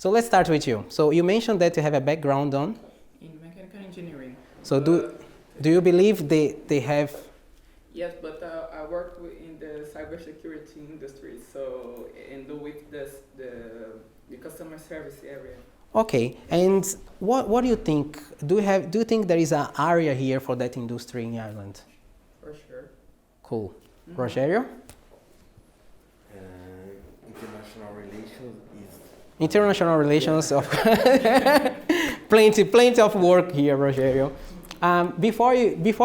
So let's start with you. So you mentioned that you have a background on? In mechanical engineering. So do you believe they have? Yes, but I work in the cybersecurity industry, so and with the customer service area. Okay, and what do you think? Do you think there is an area here for that industry in Ireland? For sure. Cool. Rogerio? International relations is... International relations, of plenty of work here, Rogerio. Before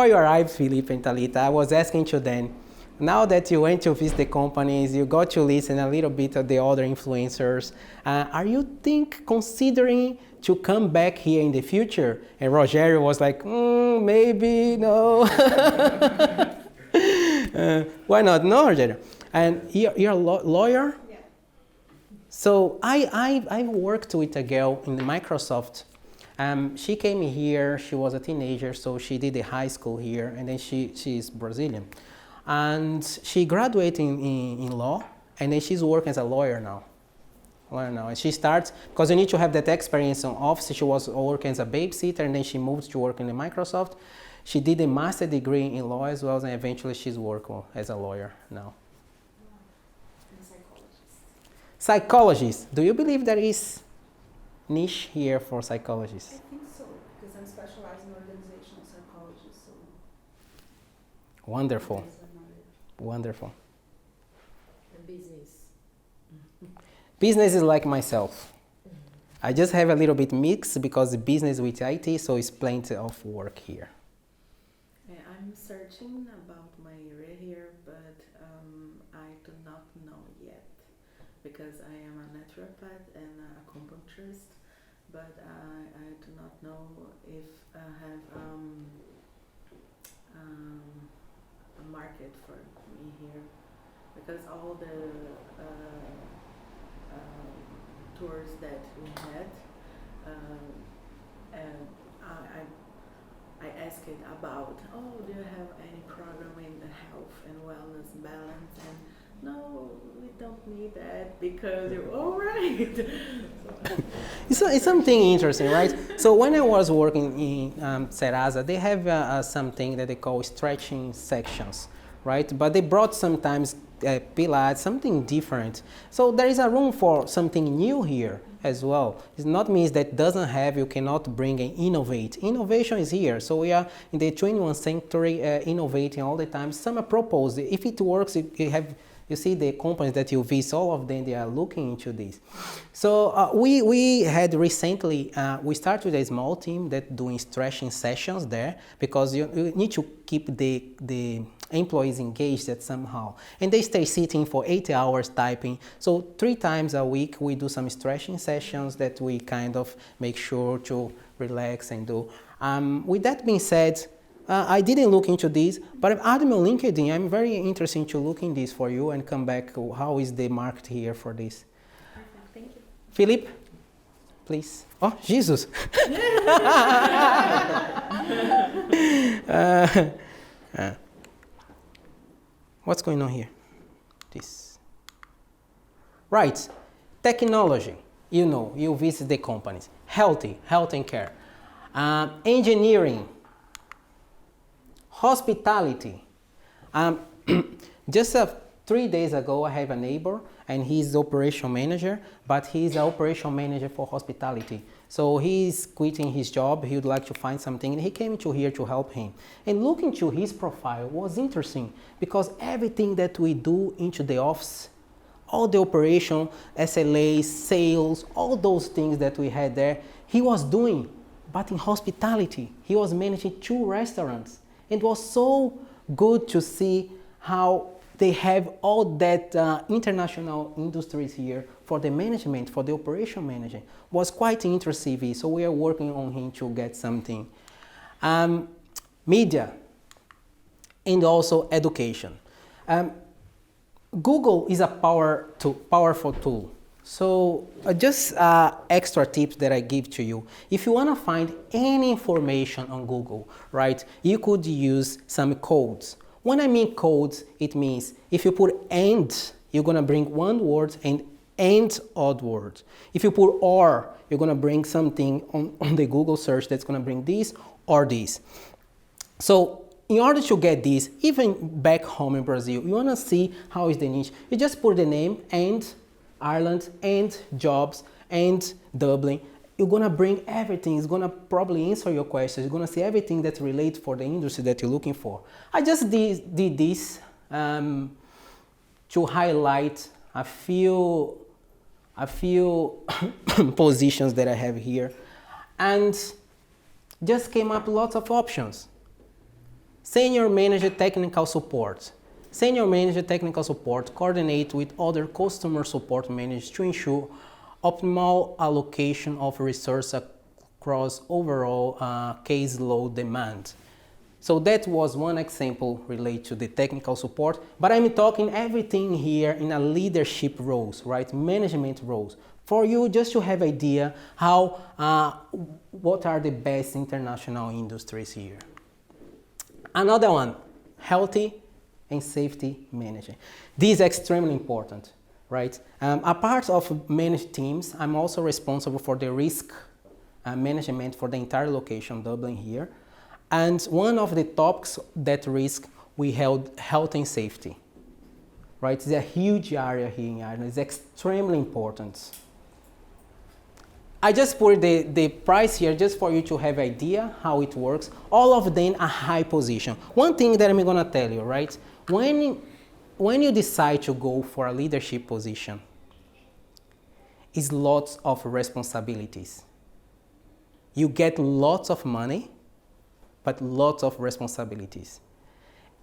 you arrived, Philippe and Talita, I was asking to them, now that you went to visit the companies, you got to listen a little bit of the other influencers, are you considering to come back here in the future? And Rogerio was like, maybe, no. Why not? No, Rogerio. And you're a lawyer? Yeah. So I worked with a girl in Microsoft. She came here, she was a teenager, so she did the high school here, and then she is Brazilian. And she graduated in law, and then she's working as a lawyer now. And she starts, because you need to have that experience in office. She was working as a babysitter, and then she moved to work in the Microsoft. She did a master degree in law as well, and eventually she's working as a lawyer now. And psychologist. Psychologist. Do you believe there is niche here for psychologists? I think so, because I'm specialized in organizational psychology, so... Wonderful. Wonderful. The business. Business is like myself. I just have a little bit mixed because business with IT, so it's plenty of work here. I'm searching about my area here, but I do not know yet because I am a naturopath and a acupuncturist, but I do not know if I have a market for me here because all the tours that we had and I asked it about, do you have any program in the health and wellness balance? And no, we don't need that because you're all right. It's something interesting, right? So when I was working in Serasa, they have something that they call stretching sections, right? But they brought sometimes Pilates, something different. So there is a room for something new here as well. It not means that doesn't have, you cannot bring and innovate. Innovation is here. So we are in the 21st century innovating all the time. Some are proposed. If it works, you see the companies that you visit, all of them, they are looking into this. So we had recently, we started with a small team that doing stretching sessions there because you need to keep the employees engaged at somehow. And they stay sitting for 8 hours typing. So 3 times a week we do some stretching sessions that we kind of make sure to relax and do. With that being said, I didn't look into this, but I've added my LinkedIn. I'm very interested to look in this for you and come back. How is the market here for this? Perfect, thank you. Philippe, please. Oh, Jesus. What's going on here? This. Right. Technology. You know, you visit the companies. Health and care. Engineering. Hospitality. Just 3 days ago, I have a neighbor, and he's the operation manager, but he's the operation manager for hospitality. So he's quitting his job. He would like to find something, and he came to here to help him. And looking to his profile was interesting because everything that we do into the office, all the operation, SLAs, sales, all those things that we had there, he was doing. But in hospitality, he was managing 2 restaurants. It was so good to see how they have all that international industries here for the management, for the operation management. Was quite interesting. So we are working on him to get something. Media and also education. Google is a powerful tool. So just extra tips that I give to you. If you want to find any information on Google, right, you could use some codes. When I mean codes, it means if you put and, you're going to bring one word and and odd words. If you put or, you're going to bring something on the Google search that's going to bring this or this. So in order to get this, even back home in Brazil, you want to see how is the niche. You just put the name and Ireland and jobs and Dublin. You're going to bring everything. It's going to probably answer your questions. You're going to see everything that relates for the industry that you're looking for. I just did this to highlight a few positions that I have here, and just came up lots of options. Senior Manager Technical Support. Senior Manager Technical Support coordinate with other customer support managers to ensure optimal allocation of resources across overall caseload demand. So that was one example related to the technical support, but I'm talking everything here in a leadership roles, right? Management roles. For you just to have idea how, what are the best international industries here. Another one, healthy and safety management. This is extremely important, right? A part of managed teams, I'm also responsible for the risk management for the entire location, Dublin here. And one of the topics that risk, we held health and safety, right? It's a huge area here in Ireland. It's extremely important. I just put the price here just for you to have an idea how it works. All of them are high position. One thing that I'm gonna tell you, right? When you decide to go for a leadership position, it's lots of responsibilities. You get lots of money, but lots of responsibilities.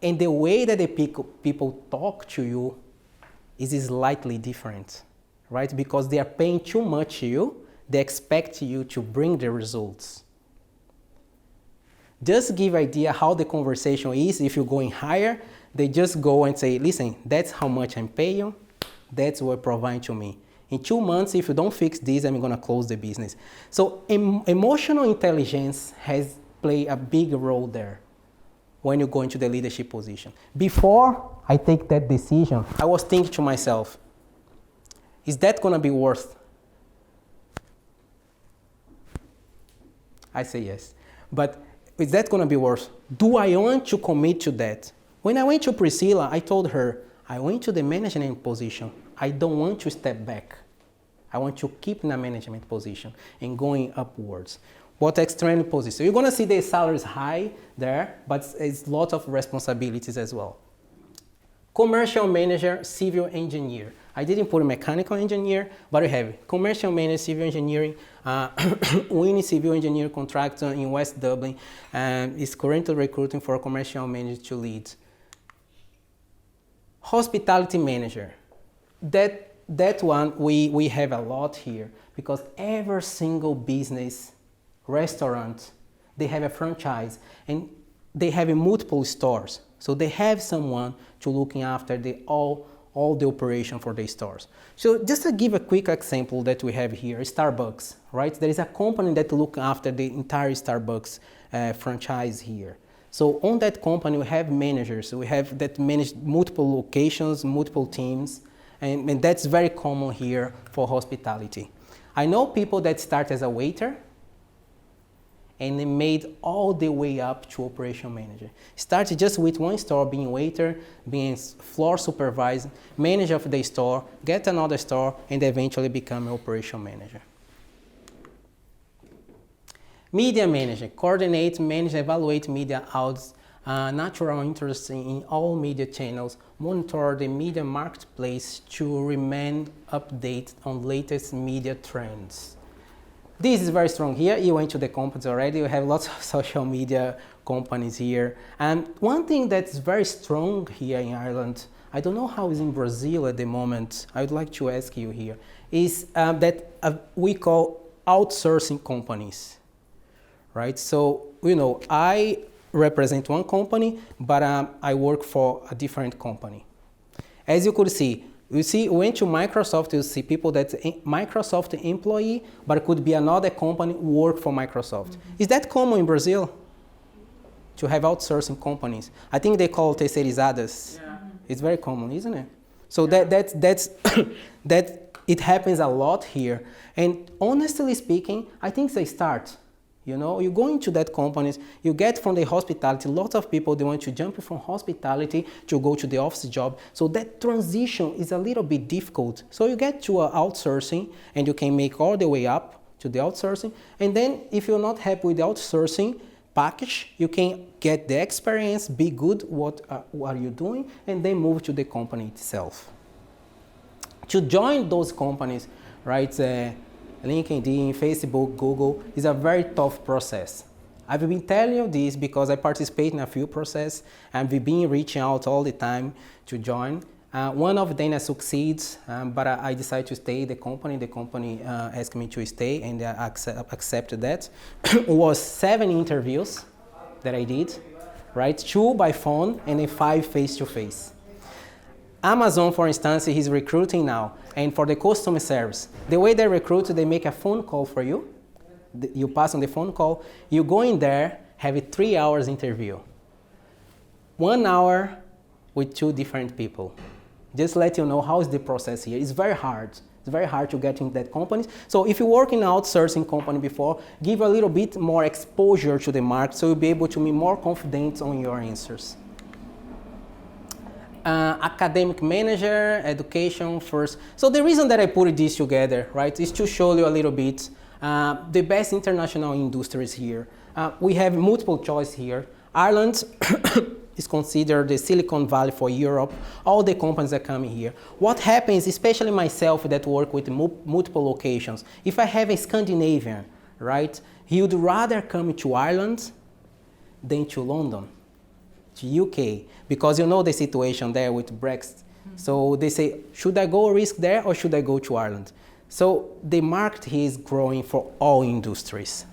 And the way that the people talk to you is slightly different, right? Because they are paying too much to you, they expect you to bring the results. Just give idea how the conversation is. If you're going higher, they just go and say, listen, that's how much I'm paying you, that's what you're providing to me. In 2 months, if you don't fix this, I'm gonna close the business. So emotional intelligence has played a big role there when you go into the leadership position. Before I take that decision, I was thinking to myself, is that gonna be worth? I say yes. But is that gonna be worth? Do I want to commit to that? When I went to Priscilla, I told her, I went to the management position. I don't want to step back. I want to keep in a management position and going upwards. But extremely positive. So you're gonna see the salaries high there, but it's a lot of responsibilities as well. Commercial manager, civil engineer. I didn't put a mechanical engineer, but we have commercial manager, civil engineering, winning civil engineer contractor in West Dublin, and is currently recruiting for a commercial manager to lead. Hospitality manager. That one we have a lot here because every single business, restaurant, they have a franchise and they have multiple stores. So they have someone to looking after all the operation for the stores. So just to give a quick example that we have here, Starbucks, right? There is a company that look after the entire Starbucks franchise here. So on that company, we have managers. We have that manage multiple locations, multiple teams, and that's very common here for hospitality. I know people that start as a waiter and they made all the way up to operation manager. Started just with one store, being waiter, being floor supervisor, manager of the store, get another store, and eventually become an operation manager. Media manager, coordinate, manage, evaluate media outlets, natural interest in all media channels, monitor the media marketplace to remain updated on latest media trends. This is very strong here. You went to the companies already. You have lots of social media companies here. And one thing that's very strong here in Ireland, I don't know how it's in Brazil at the moment, I would like to ask you here, is that we call outsourcing companies, right? So, you know, I represent one company, but I work for a different company. As you could see, went to Microsoft, you see people that's Microsoft employee, but it could be another company work for Microsoft. Mm-hmm. Is that common in Brazil? To have outsourcing companies? I think they call terceirizadas. Yeah. It's very common, isn't it? So yeah. That it happens a lot here. And honestly speaking, I think it's a start. You know, you go into that companies, you get from the hospitality, lots of people, they want to jump from hospitality to go to the office job. So that transition is a little bit difficult. So you get to outsourcing and you can make all the way up to the outsourcing. And then if you're not happy with the outsourcing package, you can get the experience, be good what are you doing, and then move to the company itself. To join those companies, right, LinkedIn, Facebook, Google, is a very tough process. I've been telling you this because I participate in a few processes and we've been reaching out all the time to join. One of them succeeds, but I decided to stay. The company asked me to stay, and I accepted that. It was 7 interviews that I did, right? 2 by phone and then 5 face-to-face. Amazon, for instance, is recruiting now, and for the customer service, the way they recruit, they make a phone call for you. You pass on the phone call, you go in there, have a 3 hours interview. 1 hour with 2 different people. Just let you know how is the process here. It's very hard. It's very hard to get into that company. So if you work in an outsourcing company before, give a little bit more exposure to the market so you'll be able to be more confident on your answers. Academic manager, education first. So the reason that I put this together, right, is to show you a little bit the best international industries here. We have multiple choice here. Ireland is considered the Silicon Valley for Europe. All the companies that come here. What happens, especially myself that work with multiple locations, if I have a Scandinavian, right, he would rather come to Ireland than to London, to UK, because you know the situation there with Brexit. Mm-hmm. So they say, should I go risk there or should I go to Ireland? So the market here is growing for all industries.